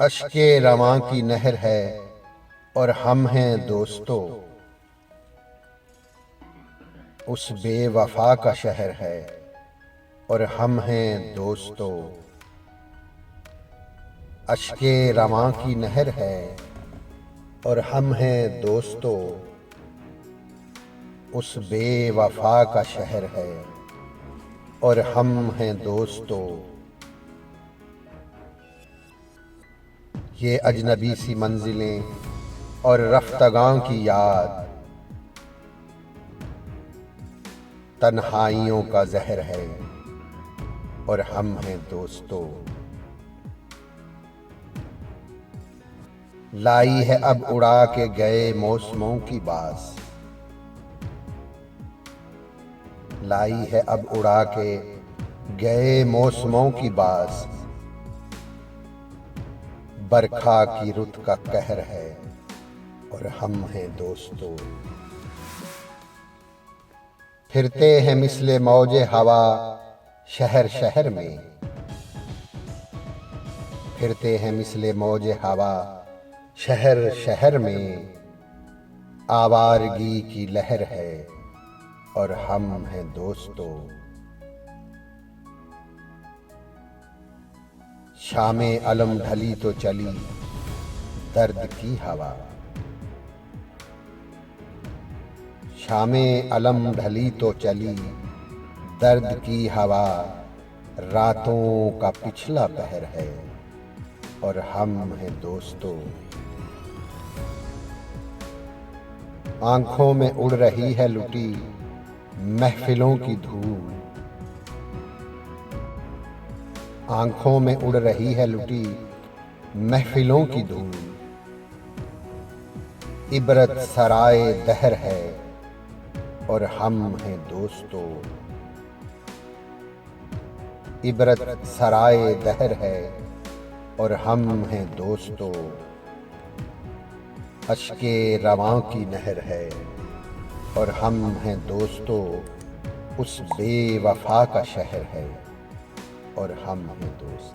अश्के रवां की नहर है और हम हैं दोस्तों, उस बेवफा का शहर है और हम हैं दोस्तों। अश्के रवां की नहर है और हम हैं दोस्तों, उस बेवफा का शहर है और हम हैं दोस्तों। ये अजनबी सी मंजिलें और रफ्तगां की याद तन्हाइयों का जहर है और हम हैं दोस्तों। लाई है अब उड़ा के गए मौसमों की बास, लाई है अब उड़ा के गए मौसमों की बास। बरखा की रुत का कहर है और हम हैं दोस्तों। फिरते हैं मिसले मौजे हवा शहर शहर में, फिरते हैं मिसले मौजे हवा शहर शहर में। आवारगी की लहर है और हम हैं दोस्तों। शामे अलम ढली तो चली दर्द की हवा, शामे अलम ढली तो चली दर्द की हवा। रातों का पिछला पहर है और हम हैं दोस्तों। आंखों में उड़ रही है लुटी महफिलों की धूल, आंखों में उड़ रही है लुटी महफिलों की धूल। इबरत सराय दहर है और हम हैं दोस्तों। इबरत सराय दहर है और हम हैं दोस्तों। अश्के रवां की नहर है और हम हैं दोस्तों, उस बेवफा का शहर है और हम हैं दोस्त।